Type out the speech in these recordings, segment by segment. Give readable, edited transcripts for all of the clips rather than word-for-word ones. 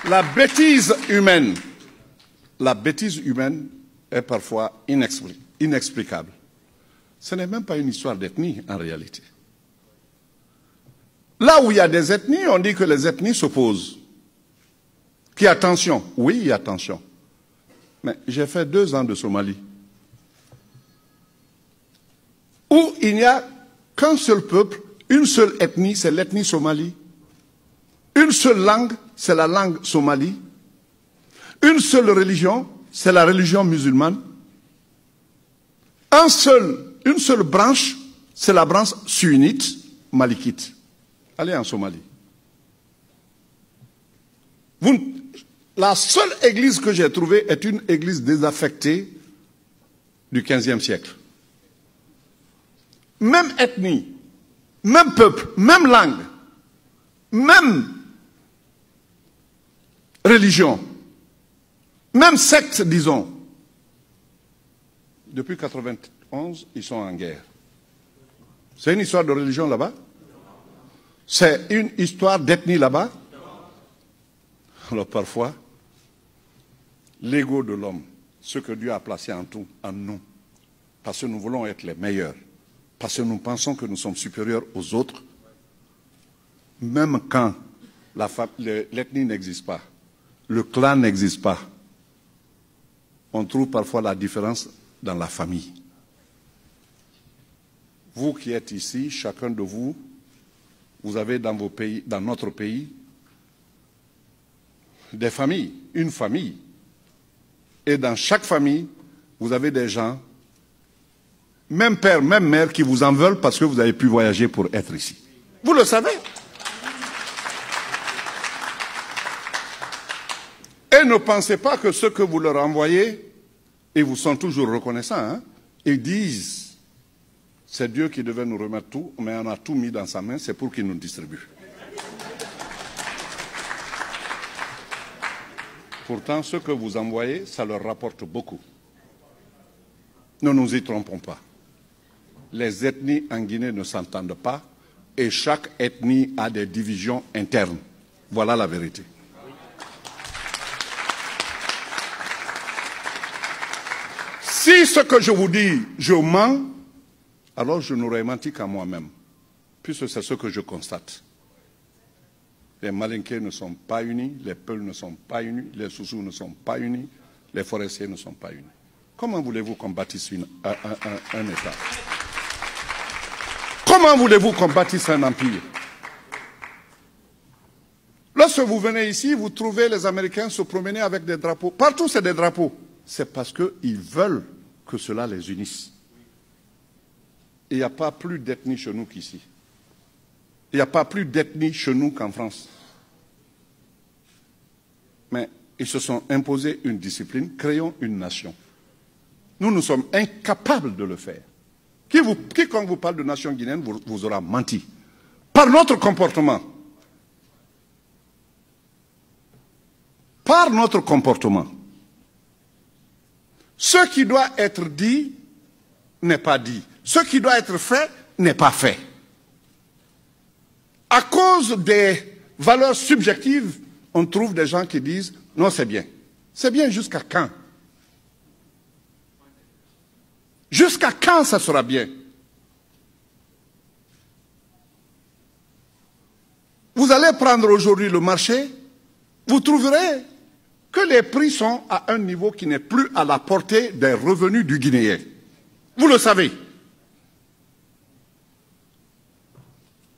La bêtise humaine est parfois inexplicable. Ce n'est même pas une histoire d'ethnie en réalité. Là où il y a des ethnies, on dit que les ethnies s'opposent. Qu'il y a tension. Oui, il y a tension. Mais j'ai fait 2 ans de Somalie, où il n'y a qu'un seul peuple, une seule ethnie, c'est l'ethnie somalie. Une seule langue, c'est la langue somalie. Une seule religion, c'est la religion musulmane. Une seule branche, c'est la branche sunnite, malikite. Allez en Somalie. La seule église que j'ai trouvée est une église désaffectée du XVe siècle. Même ethnie, même peuple, même langue, même religion, même secte, disons. Depuis 1991, ils sont en guerre. C'est une histoire de religion là-bas? C'est une histoire d'ethnie là-bas? Alors parfois, l'ego de l'homme, ce que Dieu a placé en nous, parce que nous voulons être les meilleurs, parce que nous pensons que nous sommes supérieurs aux autres, même quand l'ethnie n'existe pas, le clan n'existe pas, on trouve parfois la différence dans la famille. Vous qui êtes ici, chacun de vous, vous avez dans vos pays, dans notre pays, des familles, une famille. Et dans chaque famille, vous avez des gens, même père, même mère, qui vous en veulent parce que vous avez pu voyager pour être ici. Vous le savez. Et ne pensez pas que ce que vous leur envoyez, ils vous sont toujours reconnaissants. Hein? Ils disent, c'est Dieu qui devait nous remettre tout, mais on a tout mis dans sa main, c'est pour qu'il nous distribue. Pourtant, ce que vous envoyez, ça leur rapporte beaucoup. Ne nous y trompons pas. Les ethnies en Guinée ne s'entendent pas et chaque ethnie a des divisions internes. Voilà la vérité. Si ce que je vous dis, je mens, alors je n'aurais menti qu'à moi-même, puisque c'est ce que je constate. Les Malinké ne sont pas unis, les Peuls ne sont pas unis, les Soussous ne sont pas unis, les Forestiers ne sont pas unis. Comment voulez-vous qu'on bâtisse un État? Comment voulez-vous qu'on bâtisse un empire? Lorsque vous venez ici, vous trouvez les Américains se promener avec des drapeaux. Partout, c'est des drapeaux. C'est parce qu'ils veulent que cela les unisse. Il n'y a pas plus d'ethnie chez nous qu'ici. Il n'y a pas plus d'ethnie chez nous qu'en France. Mais ils se sont imposés une discipline, créons une nation. Nous sommes incapables de le faire. Quiconque vous parle de nation guinéenne vous aura menti. Par notre comportement. Par notre comportement. Ce qui doit être dit n'est pas dit. Ce qui doit être fait n'est pas fait. À cause des valeurs subjectives, on trouve des gens qui disent « Non, c'est bien ». C'est bien jusqu'à quand? Jusqu'à quand ça sera bien? Vous allez prendre aujourd'hui le marché, vous trouverez que les prix sont à un niveau qui n'est plus à la portée des revenus du Guinéen. Vous le savez.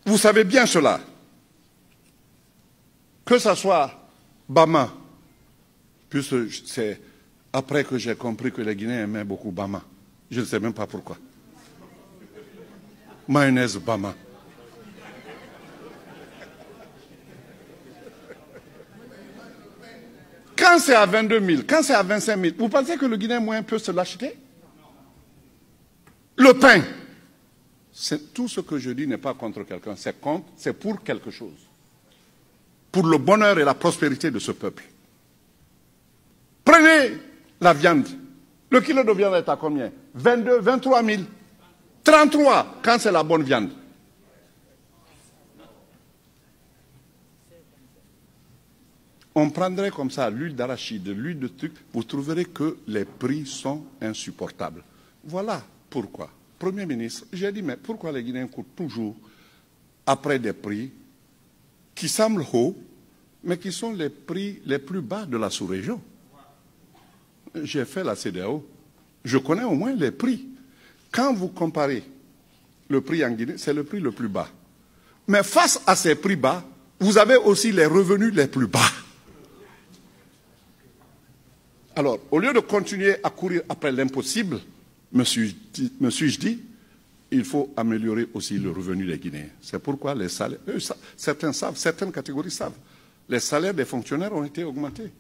Vous savez bien cela. Que ce soit Bama, puisque c'est après que j'ai compris que les Guinéens aimaient beaucoup Bama. Je ne sais même pas pourquoi. Mayonnaise Bama. Quand c'est à 22 000, quand c'est à 25 000, vous pensez que le Guinéen moyen peut se l'acheter? Le pain. Tout ce que je dis n'est pas contre quelqu'un, c'est pour quelque chose. Pour le bonheur et la prospérité de ce peuple. Prenez la viande. Le kilo de viande est à combien? 22, 23 000. 33 quand c'est la bonne viande. On prendrait comme ça l'huile d'arachide, l'huile de truc, vous trouverez que les prix sont insupportables. Voilà pourquoi. Premier ministre, j'ai dit, mais pourquoi les Guinéens courent toujours après des prix qui semblent hauts, mais qui sont les prix les plus bas de la sous-région? J'ai fait la CEDEAO. Je connais au moins les prix. Quand vous comparez le prix en Guinée, c'est le prix le plus bas. Mais face à ces prix bas, vous avez aussi les revenus les plus bas. Alors, au lieu de continuer à courir après l'impossible, me suis-je dit, il faut améliorer aussi le revenu des Guinéens. C'est pourquoi les salaires, certains savent, certaines catégories savent, les salaires des fonctionnaires ont été augmentés.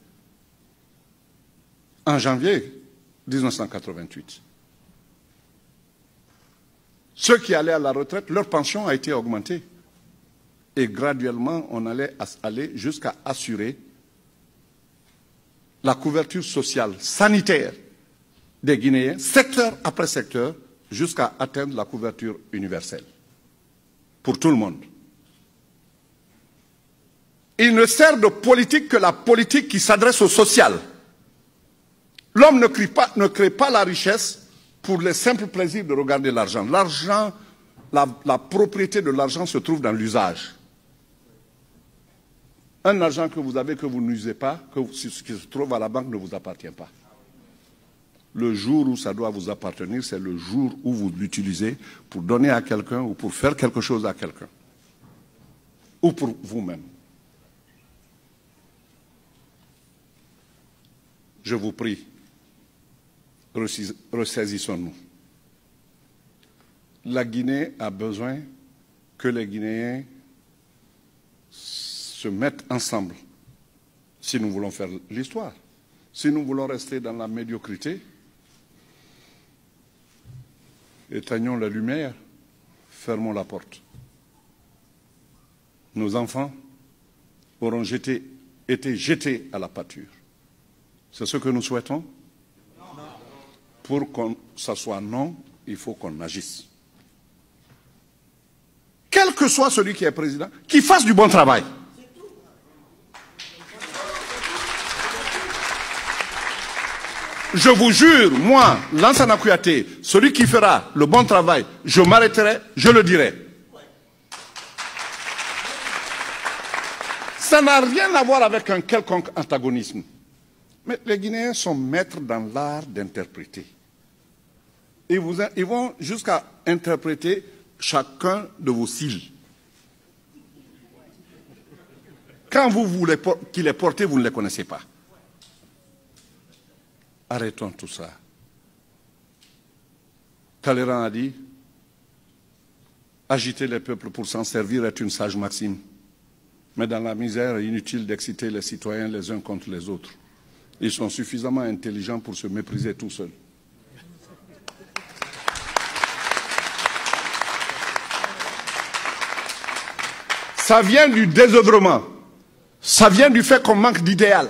En janvier 1988. Ceux qui allaient à la retraite, leur pension a été augmentée. Et graduellement, on allait aller jusqu'à assurer la couverture sociale, sanitaire des Guinéens, secteur après secteur, jusqu'à atteindre la couverture universelle. Pour tout le monde. Il ne sert de politique que la politique qui s'adresse au social. L'homme ne crée pas la richesse pour le simple plaisir de regarder l'argent. L'argent, la propriété de l'argent se trouve dans l'usage. Un argent que vous avez, que vous n'usez pas, ce qui se trouve à la banque ne vous appartient pas. Le jour où ça doit vous appartenir, c'est le jour où vous l'utilisez pour donner à quelqu'un ou pour faire quelque chose à quelqu'un. Ou pour vous-même. Je vous prie, ressaisissons-nous. La Guinée a besoin que les Guinéens se mettent ensemble si nous voulons faire l'histoire. Si nous voulons rester dans la médiocrité, éteignons la lumière, fermons la porte. Nos enfants auront été jetés à la pâture. C'est ce que nous souhaitons? Pour que ça soit non, il faut qu'on agisse. Quel que soit celui qui est président, qu'il fasse du bon travail. Je vous jure, moi, Lansana Kouyaté, celui qui fera le bon travail, je m'arrêterai, je le dirai. Ça n'a rien à voir avec un quelconque antagonisme. Mais les Guinéens sont maîtres dans l'art d'interpréter. Ils vont jusqu'à interpréter chacun de vos cils. Quand vous voulez qu'il les porte, vous ne les connaissez pas. Arrêtons tout ça. Talleyrand a dit, agiter les peuples pour s'en servir est une sage maxime. Mais dans la misère, inutile d'exciter les citoyens les uns contre les autres. Ils sont suffisamment intelligents pour se mépriser tout seuls. Ça vient du désœuvrement. Ça vient du fait qu'on manque d'idéal.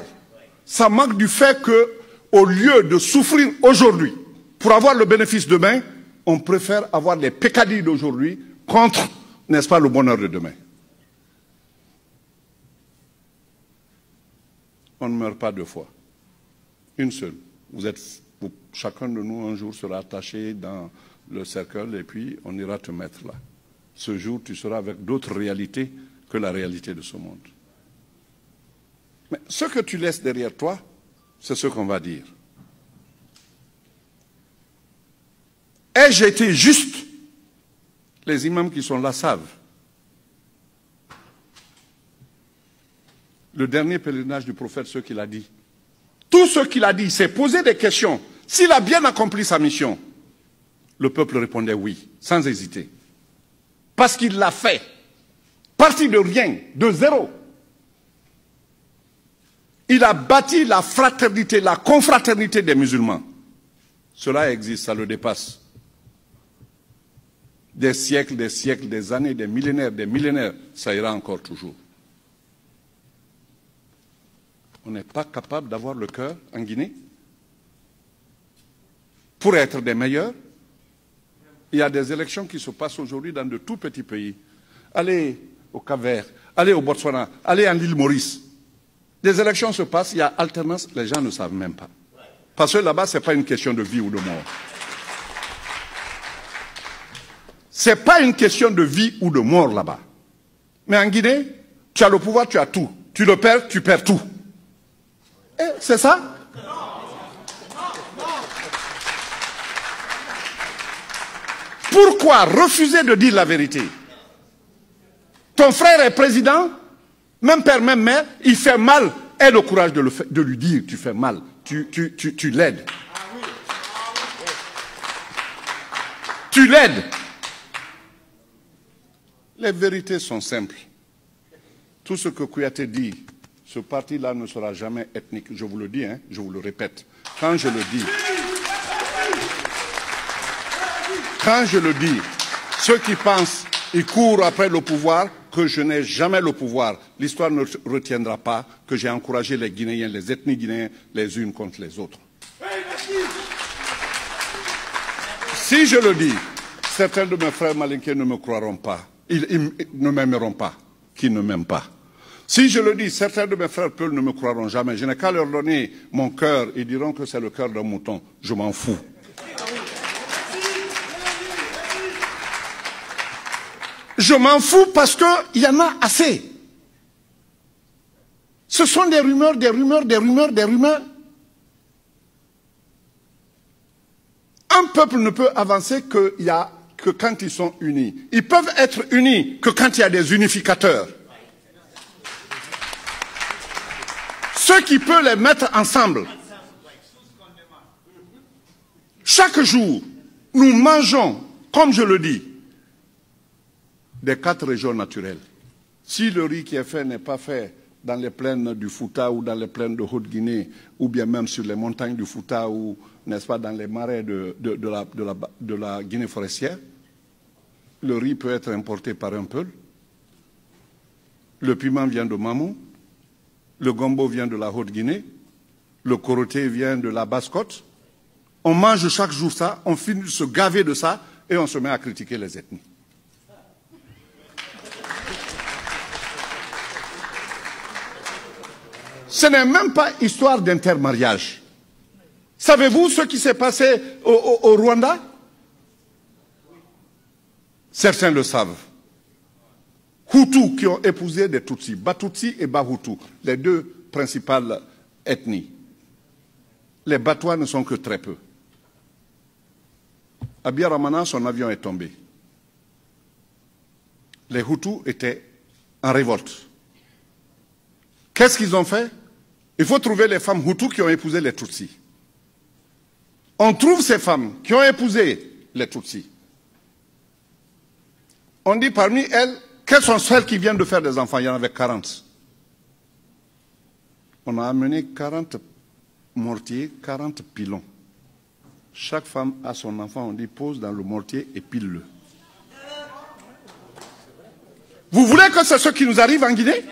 Ça manque du fait que, au lieu de souffrir aujourd'hui pour avoir le bénéfice demain, on préfère avoir les peccadilles d'aujourd'hui contre, n'est-ce pas, le bonheur de demain. On ne meurt pas deux fois. Une seule. Chacun de nous un jour sera attaché dans le cercle et puis on ira te mettre là. Ce jour, tu seras avec d'autres réalités que la réalité de ce monde. Mais ce que tu laisses derrière toi, c'est ce qu'on va dire. Ai-je été juste? Les imams qui sont là savent. Le dernier pèlerinage du prophète, ce qu'il a dit. Tout ce qu'il a dit, c'est poser des questions. S'il a bien accompli sa mission, le peuple répondait oui, sans hésiter. Parce qu'il l'a fait. Parti de rien, de zéro. Il a bâti la fraternité, la confraternité des musulmans. Cela existe, ça le dépasse. Des siècles, des années, des millénaires, ça ira encore toujours. On n'est pas capable d'avoir le cœur en Guinée pour être des meilleurs. Il y a des élections qui se passent aujourd'hui dans de tout petits pays. Allez au Cap-Vert, allez au Botswana, allez en l'île Maurice. Des élections se passent, il y a alternance, les gens ne savent même pas. Parce que là-bas, ce n'est pas une question de vie ou de mort. Ce n'est pas une question de vie ou de mort là-bas. Mais en Guinée, tu as le pouvoir, tu as tout. Tu le perds, tu perds tout. C'est ça? Pourquoi refuser de dire la vérité? Ton frère est président, même père, même mère, il fait mal. Aie le courage de lui dire, tu fais mal. Tu l'aides. Tu l'aides. Les vérités sont simples. Tout ce que Kouyaté dit, ce parti-là ne sera jamais ethnique. Je vous le dis, hein, je vous le répète. Quand je le dis, ceux qui pensent, ils courent après le pouvoir, que je n'ai jamais le pouvoir. L'histoire ne retiendra pas que j'ai encouragé les Guinéens, les ethnies guinéennes, les unes contre les autres. Si je le dis, certains de mes frères malinqués ne me croiront pas. Ils ne m'aimeront pas, qui ne m'aiment pas. Si je le dis, certains de mes frères Peul ne me croiront jamais. Je n'ai qu'à leur donner mon cœur, ils diront que c'est le cœur d'un mouton. Je m'en fous. Je m'en fous parce qu'il y en a assez. Ce sont des rumeurs, des rumeurs, des rumeurs, des rumeurs. Un peuple ne peut avancer que quand ils sont unis. Ils peuvent être unis que quand il y a des unificateurs. Ce qui peut les mettre ensemble. Chaque jour, nous mangeons, comme je le dis, des 4 régions naturelles. Si le riz qui est fait n'est pas fait dans les plaines du Fouta ou dans les plaines de Haute-Guinée, ou bien même sur les montagnes du Fouta ou, n'est-ce pas, dans les marais de la Guinée forestière, le riz peut être importé par un Peul. Le piment vient de Mamou. Le gombo vient de la Haute-Guinée. Le coroté vient de la Basse-Côte. On mange chaque jour ça, on finit de se gaver de ça et on se met à critiquer les ethnies. Ce n'est même pas histoire d'intermariage. Savez-vous ce qui s'est passé au Rwanda? Certains le savent. Hutus qui ont épousé des Tutsis, Batutsi et Bahutu, les 2 principales ethnies. Les Batouas ne sont que très peu. À Biaramana, son avion est tombé. Les Hutus étaient en révolte. Qu'est-ce qu'ils ont fait? Il faut trouver les femmes Hutus qui ont épousé les Tutsis. On trouve ces femmes qui ont épousé les Tutsis. On dit parmi elles, quelles sont celles qui viennent de faire des enfants? Il y en avait 40. On a amené 40 mortiers, 40 pilons. Chaque femme a son enfant, on dit pose dans le mortier et pile-le. Vous voulez que c'est ce qui nous arrive en Guinée?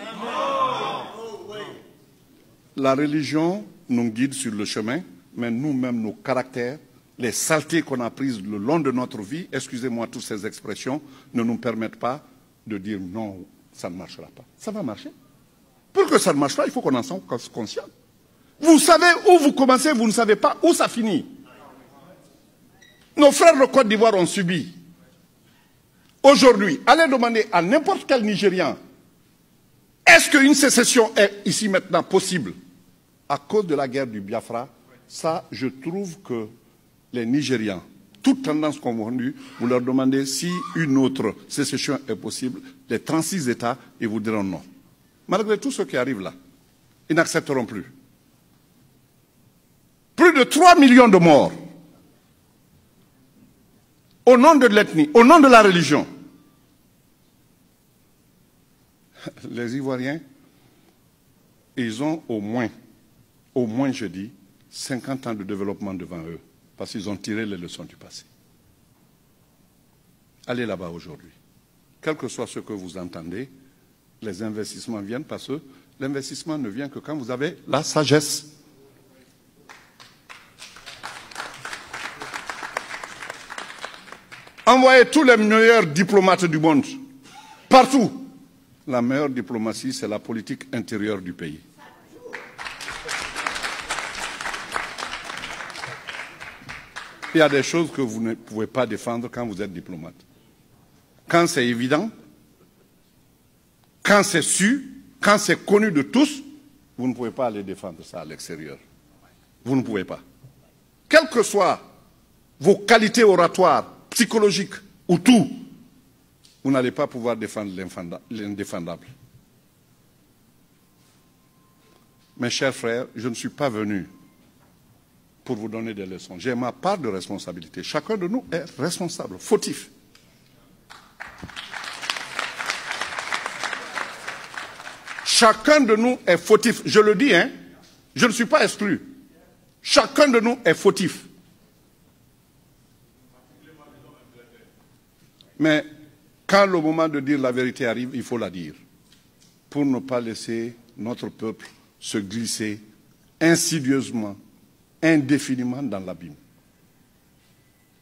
La religion nous guide sur le chemin, mais nous-mêmes, nos caractères, les saletés qu'on a prises le long de notre vie, excusez-moi toutes ces expressions, ne nous permettent pas de dire non, ça ne marchera pas. Ça va marcher. Pour que ça ne marche pas, il faut qu'on en soit conscient. Vous savez où vous commencez, vous ne savez pas où ça finit. Nos frères de Côte d'Ivoire ont subi. Aujourd'hui, allez demander à n'importe quel Nigérian, est-ce qu'une sécession est ici maintenant possible? À cause de la guerre du Biafra, ça, je trouve que les Nigérians, toutes tendances confondues, vous leur demandez si une autre sécession est possible, les 36 États, ils vous diront non. Malgré tout ce qui arrive là, ils n'accepteront plus. Plus de 3 millions de morts. Au nom de l'ethnie, au nom de la religion. Les Ivoiriens, ils ont au moins je dis, 50 ans de développement devant eux, parce qu'ils ont tiré les leçons du passé. Allez là-bas aujourd'hui. Quel que soit ce que vous entendez, les investissements viennent parce que l'investissement ne vient que quand vous avez la sagesse. Envoyez tous les meilleurs diplomates du monde, partout. La meilleure diplomatie, c'est la politique intérieure du pays. il y a des choses que vous ne pouvez pas défendre quand vous êtes diplomate. Quand c'est évident, quand c'est su, quand c'est connu de tous, vous ne pouvez pas aller défendre ça à l'extérieur. Vous ne pouvez pas. Quelles que soient vos qualités oratoires, psychologiques ou tout, vous n'allez pas pouvoir défendre l'indéfendable. Mes chers frères, je ne suis pas venu pour vous donner des leçons. J'ai ma part de responsabilité. Chacun de nous est responsable, fautif. Chacun de nous est fautif. Je le dis, hein, je ne suis pas exclu. Chacun de nous est fautif. Mais quand le moment de dire la vérité arrive, il faut la dire. Pour ne pas laisser notre peuple se glisser insidieusement, indéfiniment dans l'abîme.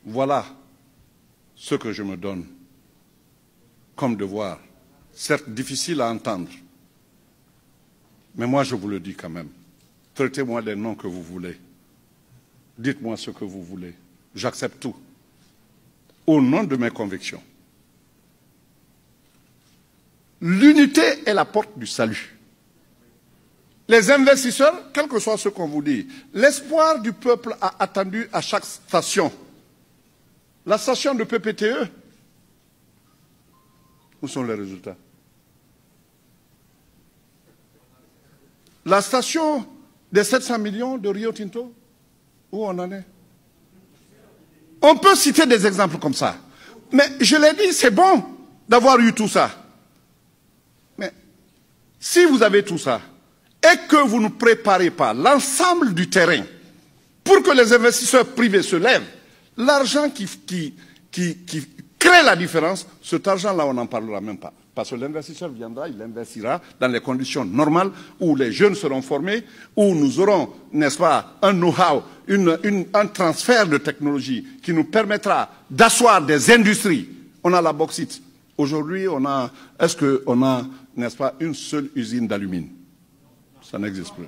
Voilà ce que je me donne comme devoir, certes difficile à entendre, mais moi je vous le dis quand même. Traitez-moi des noms que vous voulez. Dites-moi ce que vous voulez. J'accepte tout. Au nom de mes convictions. L'unité est la porte du salut. Les investisseurs, quel que soit ce qu'on vous dit, l'espoir du peuple a attendu à chaque station. La station de PPTE, où sont les résultats? La station des 700 millions de Rio Tinto, où on en est? On peut citer des exemples comme ça. Mais je l'ai dit, c'est bon d'avoir eu tout ça. Mais si vous avez tout ça, et que vous ne préparez pas l'ensemble du terrain pour que les investisseurs privés se lèvent, l'argent qui crée la différence, cet argent-là, on n'en parlera même pas. Parce que l'investisseur viendra, il investira dans les conditions normales où les jeunes seront formés, où nous aurons, n'est-ce pas, un know-how, un transfert de technologie qui nous permettra d'asseoir des industries. On a la bauxite. Aujourd'hui, est-ce qu'on a, n'est-ce pas, une seule usine d'alumine? Ça n'existe plus.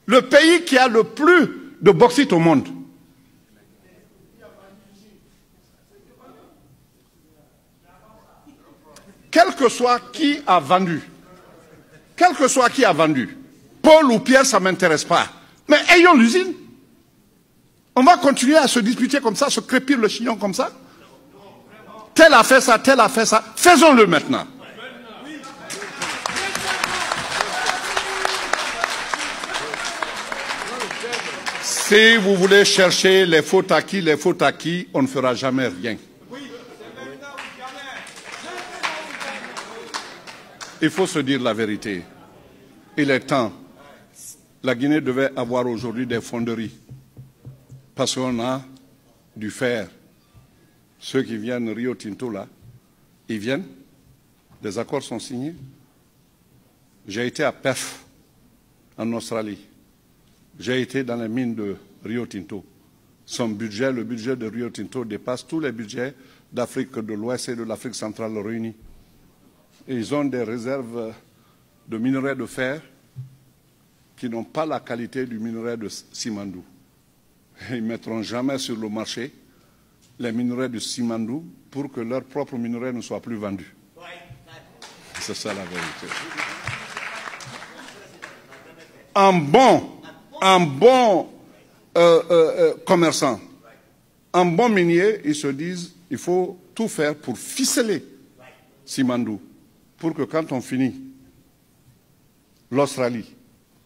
Le pays qui a le plus de bauxite au monde. Quel que soit qui a vendu, Paul ou Pierre, ça ne m'intéresse pas. Mais ayons l'usine. On va continuer à se disputer comme ça, se crépir le chignon comme ça. Tel a fait ça, tel a fait ça. Faisons-le maintenant. Si vous voulez chercher les fautes acquis, on ne fera jamais rien. Il faut se dire la vérité. Il est temps. La Guinée devait avoir aujourd'hui des fonderies. Parce qu'on a du fer. Ceux qui viennent Rio Tinto là, ils viennent. Les accords sont signés. J'ai été à Perth, en Australie. J'ai été dans les mines de Rio Tinto. Son budget, le budget de Rio Tinto dépasse tous les budgets d'Afrique de l'Ouest et de l'Afrique centrale réunis. Et ils ont des réserves de minerais de fer qui n'ont pas la qualité du minerai de Simandou. Ils ne mettront jamais sur le marché les minerais de Simandou pour que leurs propres minerais ne soient plus vendus. C'est ça la vérité. Un bon commerçant, un bon minier, ils se disent il faut tout faire pour ficeler Simandou, pour que quand on finit l'Australie,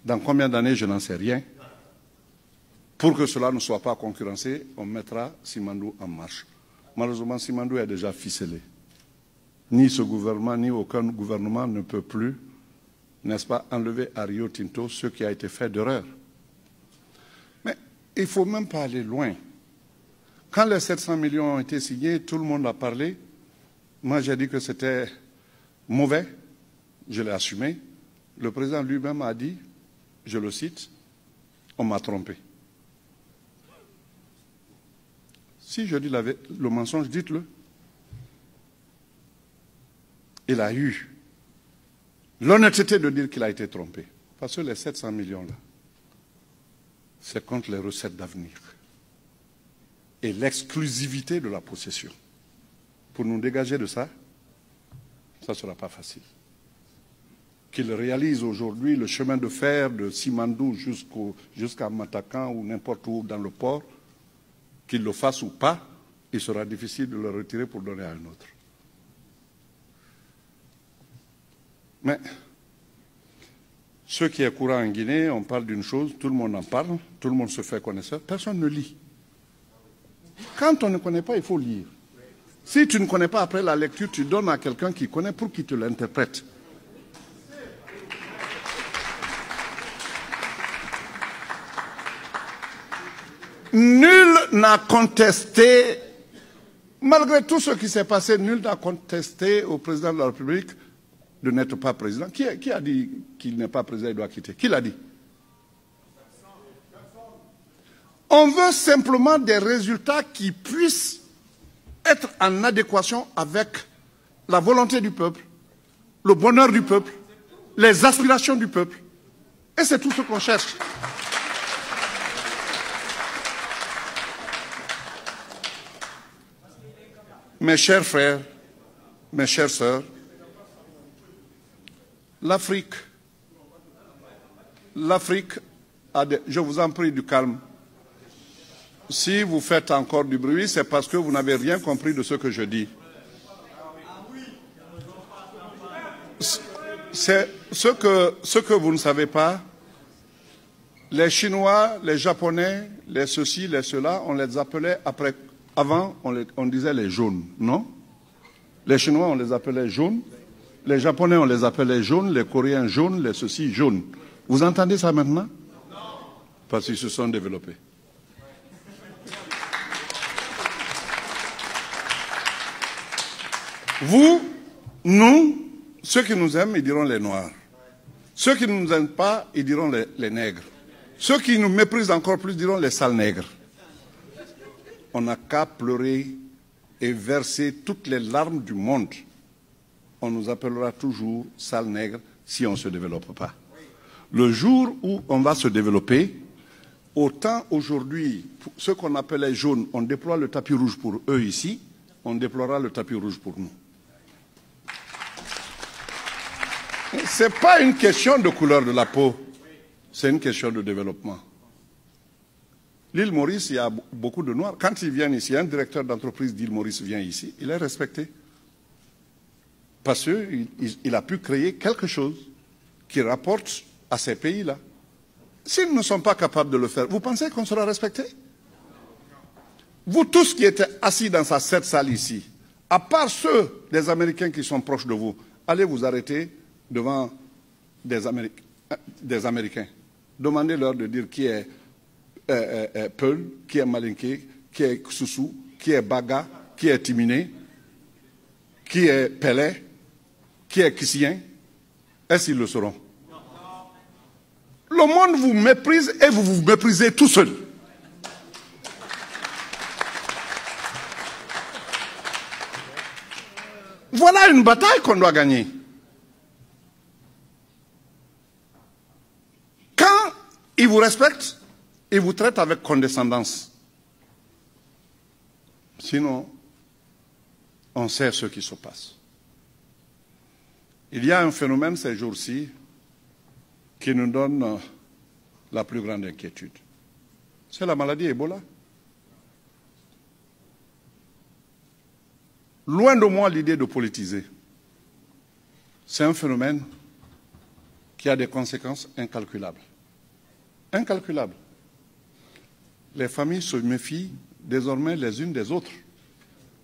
dans combien d'années, je n'en sais rien, pour que cela ne soit pas concurrencé, on mettra Simandou en marche. Malheureusement, Simandou est déjà ficelé. Ni ce gouvernement, ni aucun gouvernement ne peut plus, n'est-ce pas, enlever à Rio Tinto ce qui a été fait d'erreur. Mais il ne faut même pas aller loin. Quand les 700 millions ont été signés, tout le monde a parlé. Moi, j'ai dit que c'était mauvais. Je l'ai assumé. Le président lui-même a dit, je le cite, on m'a trompé. Si je dis le mensonge, dites-le. Il a eu l'honnêteté de dire qu'il a été trompé. Parce que les 700 millions-là, c'est contre les recettes d'avenir. et l'exclusivité de la possession. Pour nous dégager de ça, ça ne sera pas facile. Qu'ils réalisent aujourd'hui le chemin de fer de Simandou jusqu'à Matakan ou n'importe où dans le port, qu'ils le fassent ou pas, il sera difficile de le retirer pour donner à un autre. Mais ce qui est courant en Guinée, on parle d'une chose, tout le monde en parle, tout le monde se fait connaisseur, personne ne lit. Quand on ne connaît pas, il faut lire. Si tu ne connais pas après la lecture, tu donnes à quelqu'un qui connaît pour qu'il te l'interprète. Nul n'a contesté, malgré tout ce qui s'est passé, nul n'a contesté au président de la République de n'être pas président. Qui a dit qu'il n'est pas président, il doit quitter? Qui l'a dit? On veut simplement des résultats qui puissent être en adéquation avec la volonté du peuple, le bonheur du peuple, les aspirations du peuple. Et c'est tout ce qu'on cherche. Mes chers frères, mes chères sœurs, l'Afrique a des... Je vous en prie du calme. Si vous faites encore du bruit, c'est parce que vous n'avez rien compris de ce que je dis. C'est ce que vous ne savez pas. Les Chinois, les Japonais, les ceci, les cela, on les appelait après... Avant, on disait les jaunes, non? Les Chinois, on les appelait jaunes. Les Japonais, on les appelait jaunes. Les Coréens, jaunes. Les ceci, jaunes. Vous entendez ça maintenant? Parce qu'ils se sont développés. Vous, nous, ceux qui nous aiment, ils diront les Noirs. Ceux qui ne nous aiment pas, ils diront les nègres. Ceux qui nous méprisent encore plus diront les sales nègres. On n'a qu'à pleurer et verser toutes les larmes du monde. On nous appellera toujours sales nègres si on ne se développe pas. Le jour où on va se développer, autant aujourd'hui, ceux qu'on appelait jaunes, on déploie le tapis rouge pour eux ici, on déploiera le tapis rouge pour nous. Ce n'est pas une question de couleur de la peau, c'est une question de développement. L'île Maurice, il y a beaucoup de Noirs. Quand ils viennent ici, un directeur d'entreprise d'île Maurice vient ici, il est respecté. Parce qu'il a pu créer quelque chose qui rapporte à ces pays-là. S'ils ne sont pas capables de le faire, vous pensez qu'on sera respecté? Vous tous qui êtes assis dans cette salle ici, à part ceux des Américains qui sont proches de vous, allez vous arrêter devant des Américains. Demandez-leur de dire qui est Peul, qui est Malinké, qui est Soussou, qui est Baga, qui est Timiné, qui est Pelé, qui est Kissien. Est-ce qu'ils le sauront? Le monde vous méprise et vous vous méprisez tout seul. Voilà une bataille qu'on doit gagner. Quand ils vous respectent, ils vous traitent avec condescendance. Sinon, on sait ce qui se passe. Il y a un phénomène ces jours-ci qui nous donne la plus grande inquiétude. C'est la maladie Ebola. Loin de moi l'idée de politiser. C'est un phénomène qui a des conséquences incalculables. Incalculables. Les familles se méfient désormais les unes des autres.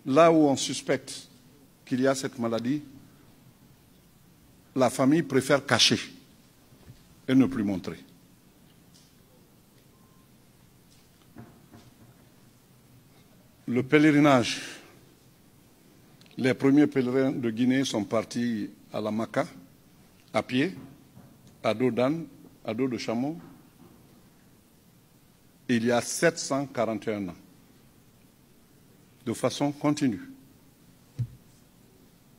Là où on suspecte qu'il y a cette maladie, la famille préfère cacher et ne plus montrer. Le pèlerinage. Les premiers pèlerins de Guinée sont partis à la Maka, à pied, à dos d'âne, à dos de chameau, il y a 741 ans, de façon continue.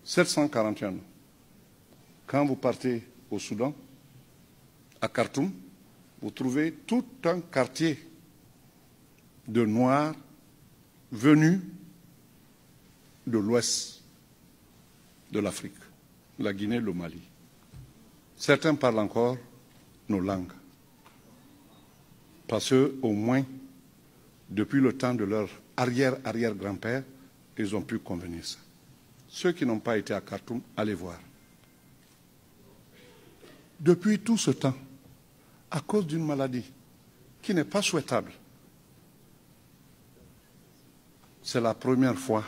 741 ans. Quand vous partez au Soudan, à Khartoum, vous trouvez tout un quartier de Noirs venus de l'ouest de l'Afrique, la Guinée, le Mali. Certains parlent encore nos langues. Parce qu'au moins, depuis le temps de leur arrière-arrière-grand-père, ils ont pu convenir ça. Ceux qui n'ont pas été à Khartoum, allez voir. Depuis tout ce temps, à cause d'une maladie qui n'est pas souhaitable, c'est la première fois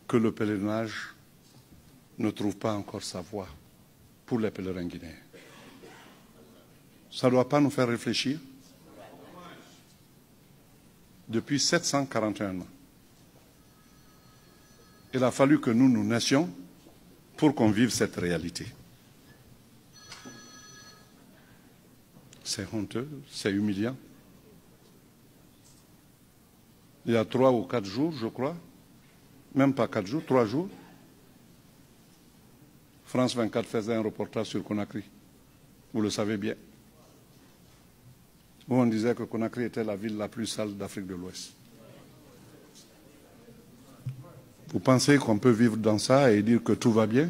que le pèlerinage ne trouve pas encore sa voie pour les pèlerins guinéens. Ça ne doit pas nous faire réfléchir. Depuis 741 ans, il a fallu que nous nous naissions pour qu'on vive cette réalité. C'est honteux, c'est humiliant. Il y a 3 ou 4 jours, je crois, même pas 4 jours, 3 jours, France 24 faisait un reportage sur Conakry. Vous le savez bien. Où on disait que Conakry était la ville la plus sale d'Afrique de l'Ouest. Vous pensez qu'on peut vivre dans ça et dire que tout va bien?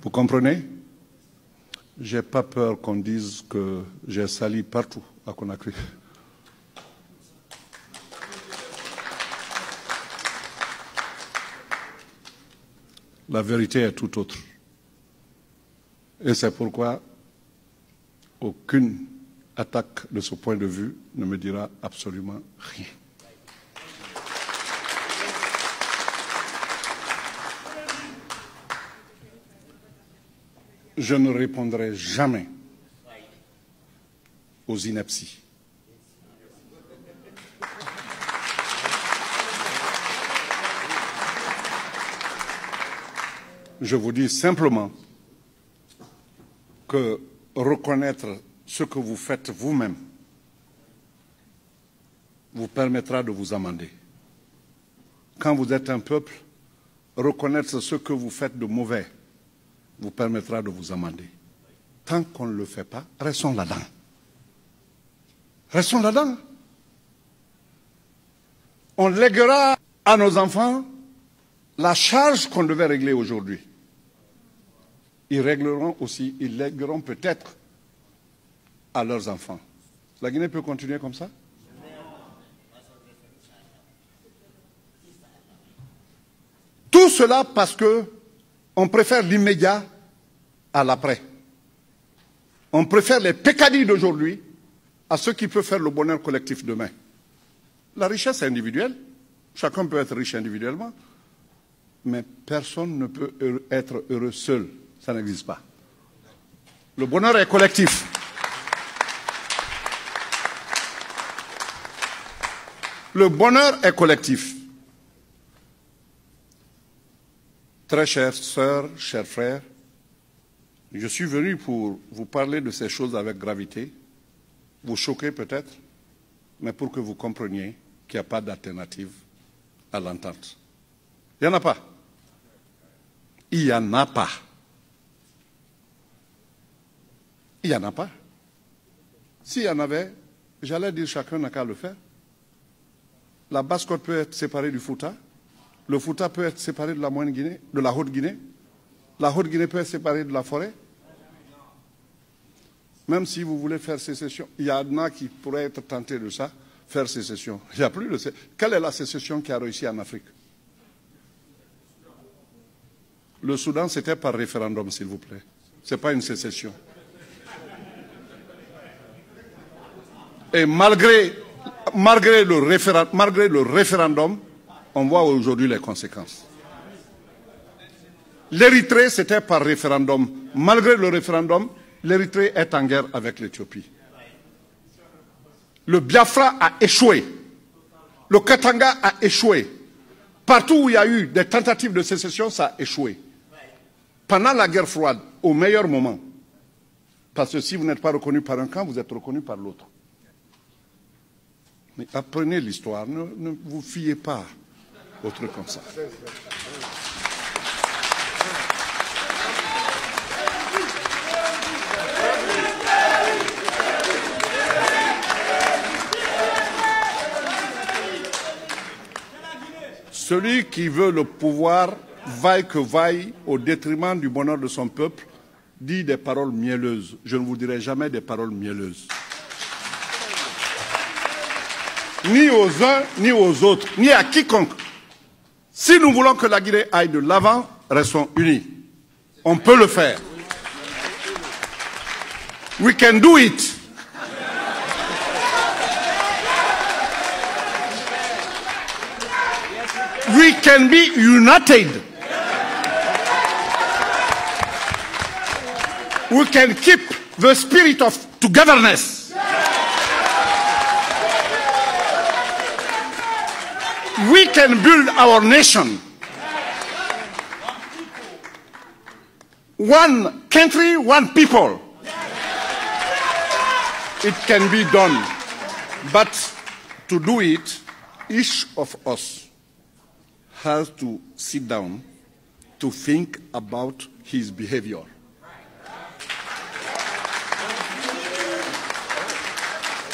Vous comprenez? J'ai pas peur qu'on dise que j'ai sali partout à Conakry. La vérité est tout autre. Et c'est pourquoi aucune attaque de ce point de vue ne me dira absolument rien. Je ne répondrai jamais aux inepties. Je vous dis simplement que reconnaître ce que vous faites vous-même vous permettra de vous amender. Quand vous êtes un peuple, reconnaître ce que vous faites de mauvais vous permettra de vous amender. Tant qu'on ne le fait pas, restons là-dedans. Restons là-dedans. On léguera à nos enfants la charge qu'on devait régler aujourd'hui. Ils régleront aussi, ils légueront peut-être à leurs enfants. La Guinée peut continuer comme ça? Tout cela parce qu'on préfère l'immédiat à l'après. On préfère les peccadilles d'aujourd'hui à ce qui peut faire le bonheur collectif demain. La richesse est individuelle. Chacun peut être riche individuellement. Mais personne ne peut être heureux seul. Ça n'existe pas. Le bonheur est collectif. Le bonheur est collectif. Très chères sœurs, chers frères, je suis venu pour vous parler de ces choses avec gravité, vous choquer peut-être, mais pour que vous compreniez qu'il n'y a pas d'alternative à l'entente. Il n'y en a pas. Il n'y en a pas. Il n'y en a pas. S'il y en avait, j'allais dire chacun n'a qu'à le faire. La Basse-Côte peut être séparée du Fouta. Le Fouta peut être séparé de la Moyenne Guinée, de la Haute-Guinée. La Haute-Guinée peut être séparée de la forêt. Même si vous voulez faire sécession, il y en a qui pourraient être tentés de ça, faire sécession. Il n'y a plus de sécession. Quelle est la sécession qui a réussi en Afrique? Le Soudan, c'était par référendum, s'il vous plaît. Ce n'est pas une sécession. Et malgré le référendum, on voit aujourd'hui les conséquences. L'Érythrée, c'était par référendum. Malgré le référendum, l'Érythrée est en guerre avec l'Éthiopie. Le Biafra a échoué. Le Katanga a échoué. Partout où il y a eu des tentatives de sécession, ça a échoué. Pendant la guerre froide, au meilleur moment, parce que si vous n'êtes pas reconnu par un camp, vous êtes reconnu par l'autre. Mais apprenez l'histoire, ne vous fiez pas aux trucs comme ça. Celui qui veut le pouvoir, vaille que vaille, au détriment du bonheur de son peuple, dit des paroles mielleuses. Je ne vous dirai jamais des paroles mielleuses. Ni aux uns, ni aux autres, ni à quiconque. Si nous voulons que la Guinée aille de l'avant, restons unis. On peut le faire. We can do it. We can be united. We can keep the spirit of togetherness. We can build our nation. One country, one people. It can be done. But to do it, each of us has to sit down to think about his behavior.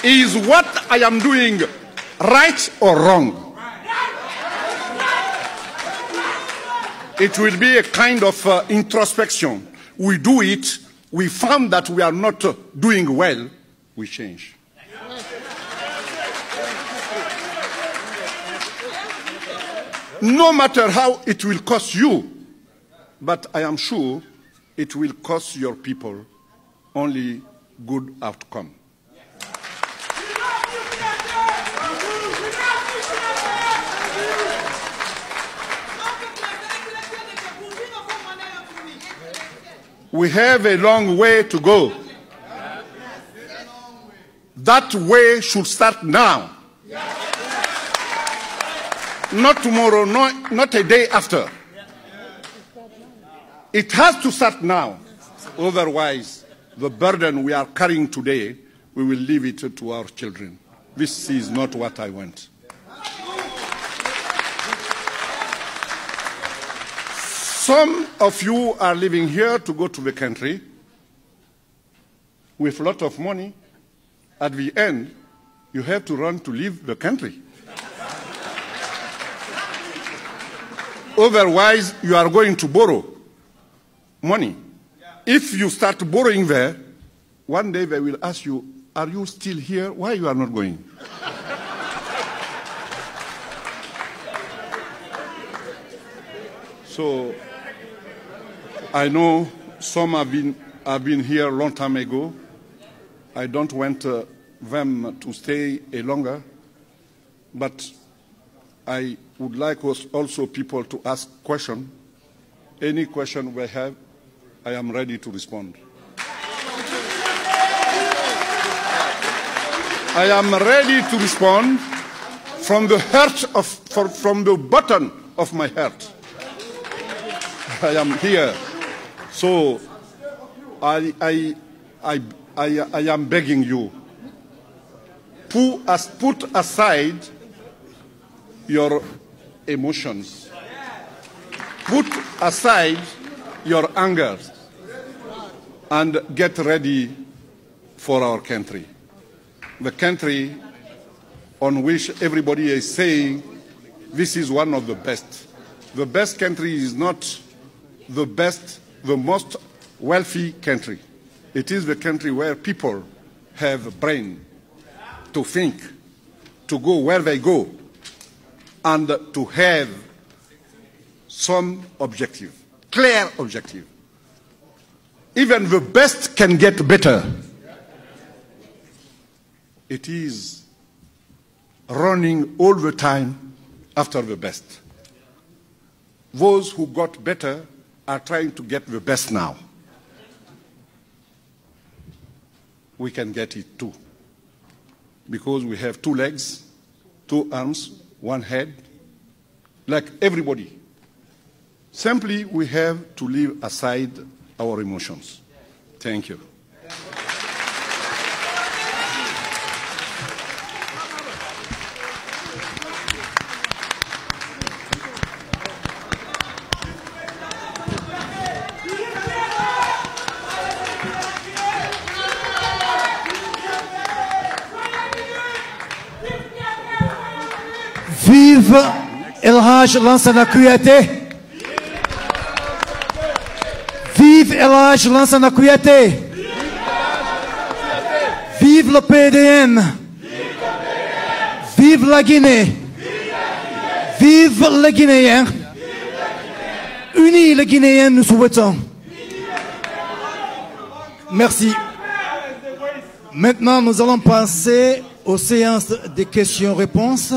Is what I am doing right or wrong? It will be a kind of introspection. We do it, we found that we are not doing well, we change. No matter how it will cost you, but I am sure it will cost your people only good outcome. We have a long way to go. That way should start now. Not tomorrow, not a day after. It has to start now. Otherwise, the burden we are carrying today, we will leave it to our children. This is not what I want. Some of you are living here to go to the country with a lot of money. At the end, you have to run to leave the country. Otherwise, you are going to borrow money. If you start borrowing there, one day they will ask you, are you still here? Why you are not going? So, I know some have been here a long time ago. I don't want them to stay a longer, but I would like also people to ask questions. Any question we have, I am ready to respond. I am ready to respond from the heart from the bottom of my heart. I am here. So I am begging you, put aside your emotions. Put aside your anger and get ready for our country. The country on which everybody is saying this is one of the best. The best country is not the best, the most wealthy country. It is the country where people have a brain to think, to go where they go, and to have some objective, clear objective. Even the best can get better. It is running all the time after the best. Those who got better are trying to get the best now. We can get it too, because we have 2 legs, 2 arms, 1 head, like everybody. Simply, we have to leave aside our emotions. Thank you. Vive El Haj Lansana Kouyaté. Vive El Haj Lansana Kouyaté. Vive le PDN. Vive la Guinée. Vive les Guinéens. Unis les Guinéens, nous souhaitons. Merci. Maintenant, nous allons passer aux séances de questions-réponses.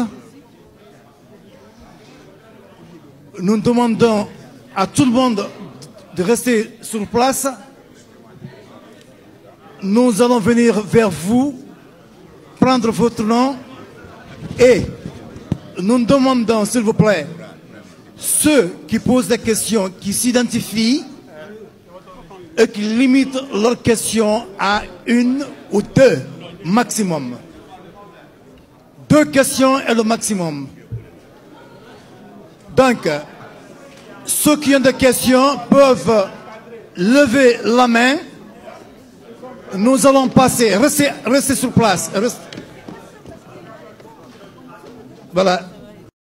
Nous demandons à tout le monde de rester sur place. Nous allons venir vers vous, prendre votre nom et nous demandons, s'il vous plaît, ceux qui posent des questions, qui s'identifient et qui limitent leurs questions à une ou deux maximum. 2 questions est le maximum. Donc, ceux qui ont des questions peuvent lever la main. Nous allons passer. Restez sur place. Voilà.